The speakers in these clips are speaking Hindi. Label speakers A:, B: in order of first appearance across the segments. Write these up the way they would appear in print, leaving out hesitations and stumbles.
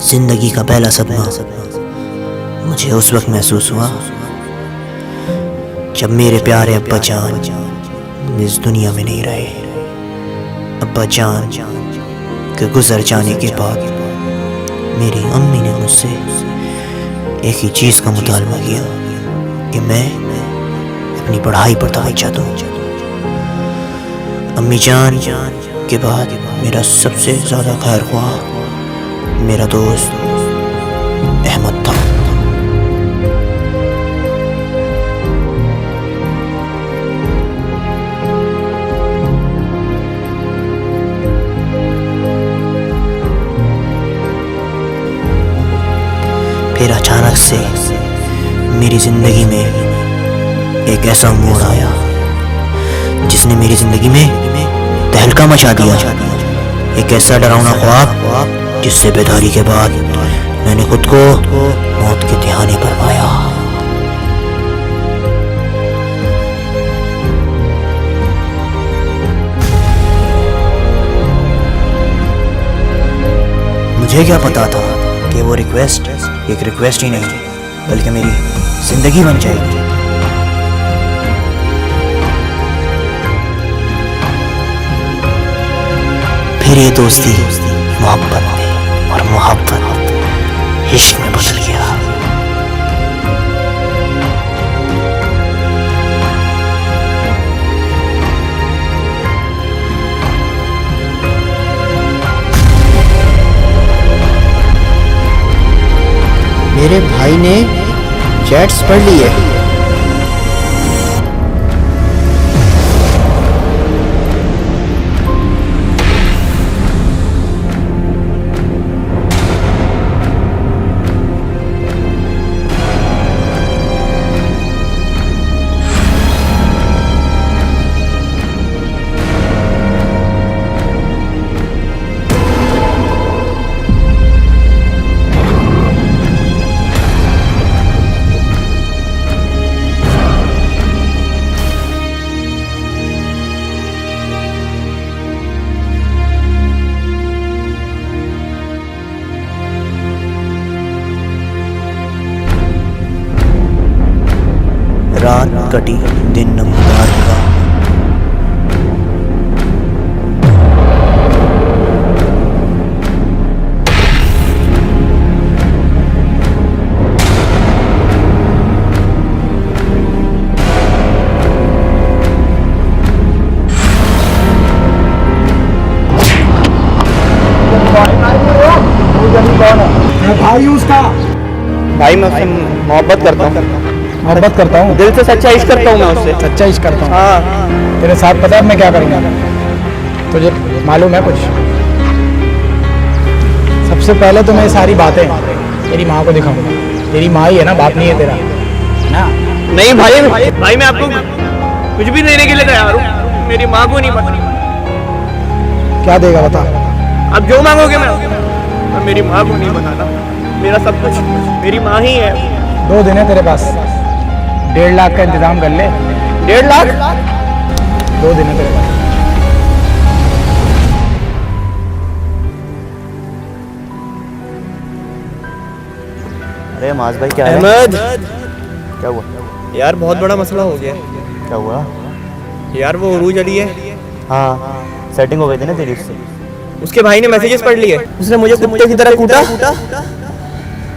A: जिंदगी का पहला सदमा मुझे उस वक्त महसूस हुआ जब मेरे प्यारे अब्बा जान इस दुनिया में नहीं रहे। अब्बा जान के गुजर जाने के बाद मेरी अम्मी ने मुझसे एक ही चीज़ का मुतालबा किया कि मैं अपनी पढ़ाई पर तवज्जो दूं। अम्मी जान के बाद मेरा सबसे ज़्यादा खैर ख्वाह मेरा दोस्त अहमद था। फिर अचानक से मेरी जिंदगी में एक ऐसा मोड़ आया जिसने मेरी जिंदगी में तहलका मचा दिया। एक ऐसा डरावना ख्वाब जिससे बेदारी के बाद मैंने खुद को मौत के तिहाने पर पाया। मुझे क्या पता था कि वो रिक्वेस्ट एक रिक्वेस्ट ही नहीं बल्कि मेरी जिंदगी बन जाएगी। फिर ये दोस्ती मोहब्बत में और मोहब्बत इश्क में बदल गया।
B: मेरे भाई ने चैट्स पढ़ ली है।
A: रात कटी दिन नमदार का।
B: मैं भाई हूँ उसका।
C: भाई मैं उससे मोहब्बत करता हूँ दिल से सच्चा इश्क करता हूँ मैं उससे।
B: सच्चा इश्क करता हूँ।
C: हाँ
B: तेरे साथ पता है मैं क्या करूँगा? तुझे मालूम है कुछ? सबसे पहले तो मैं सारी बातें तेरी माँ को दिखाऊंगा। तेरी माँ ही है ना, बाप नहीं है तेरा ना?
C: नहीं भाई मैं आपको कुछ भी देने के लिए तैयार हूँ। मेरी माँ को नहीं पता।
B: क्या देगा बता?
C: अब जो मांगोगे मैं मेरी माँ को नहीं बताना। मेरा सब कुछ मेरी माँ ही है।
B: 2 दिन है तेरे पास, 1.5 लाख का इंतजाम कर ले।
C: 1.5 लाख?
B: 2 दिन है तेरे पास।
A: अरे माज भाई क्या है?
C: अहमद
A: क्या हुआ?
C: यार बहुत बड़ा मसला हो गया।
A: क्या हुआ?
C: यार वो उरूज अली है,
A: हाँ सेटिंग हो गई थी ना तेरी उससे।
C: उसके भाई ने मैसेजेस पढ़ लिए। उसने मुझे कुत्ते की तरह कूटा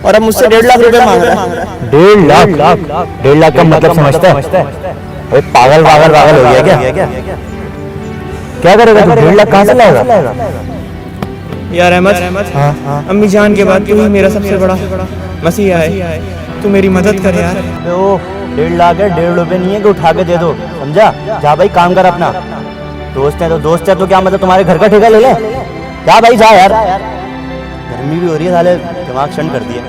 C: और अब मुझसे 1.5 लाख रुपए मांग रहा है।
A: 1.5 लाख का मतलब समझता है? अरे पागल हो गया क्या करेगा तू? 1.5 लाख कहाँ से लाएगा?
C: यार अहमद,
A: हाँ
C: अम्मी जान के बाद तू ही मेरा सबसे बड़ा मसीहा है। तू मेरी मदद कर यार।
A: 1.5 लाख है, 1.5 रुपए नहीं है कि उठा के दे दो, समझा? जा भाई काम कर अपना। दोस्त है तो क्या मतलब तुम्हारे घर का ठेका ले ले? जा भाई जा यार। गर्मी भी हो रही है, साले दिमाग ठंड कर दिया।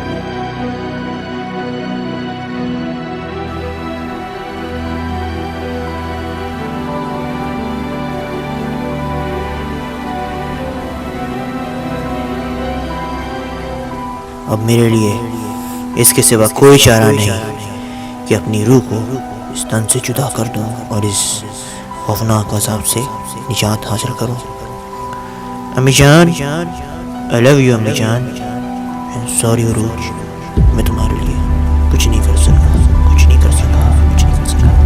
A: अब मेरे लिए इसके सिवा कोई चारा नहीं कि अपनी रूह को इस तन से जुदा कर दूं और इस खौफनाक अज़ाब से निजात हासिल करूं। अम्मी जान, आई लव यू अम्मी जान, सॉरी अरूज, मैं तुम्हारे लिए कुछ नहीं कर सका, कुछ नहीं कर सका, कुछ नहीं कर सका।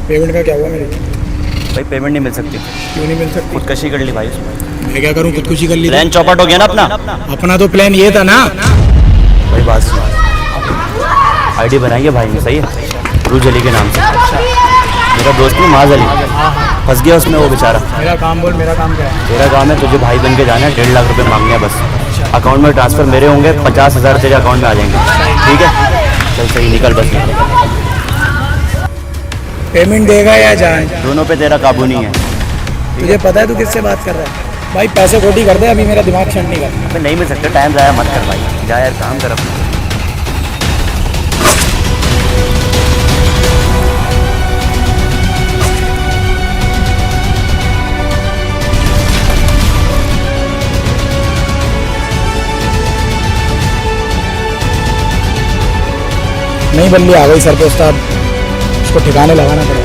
B: पेमेंट का क्या हुआ मेरे?
C: भाई पेमेंट नहीं मिल सकती,
B: क्यों नहीं मिल सकती?
C: खुदकशी कर ली भाई उसमें।
B: मैं क्या करूं, खुदकुशी कर ली?
C: प्लान चौपट हो गया ना अपना।
B: अपना तो प्लान ये था ना।
C: भाई बात सुन, आईडी बनाइए भाई ने, सही है, रूज अली के नाम से। मेरा दोस्त नहीं माज अली, फंस गया उसमें वो बेचारा।
B: मेरा काम बोल, मेरा काम क्या है?
C: तेरा काम है तुझे भाई बन के जाना है, 1.5 लाख रुपए मांगने हैं बस। अकाउंट में ट्रांसफर मेरे होंगे, 50,000 तेरे अकाउंट में आ जाएंगे, ठीक है? चल सही, निकल बस निकल।
B: पेमेंट देगा या जान?
C: दोनों पे तेरा काबू नहीं है।
B: तुझे पता है तू किससे बात कर रहा है? भाई पैसे खोटी कर दे, अभी मेरा दिमाग शांत नहीं कर।
C: अबे नहीं मिल सकता, टाइम ज़ाया मत कर भाई, जा यार काम कर अपना।
B: नहीं बल्ली आ गई सर पे उस्ताद, उसको ठिकाने लगाना पड़ेगा।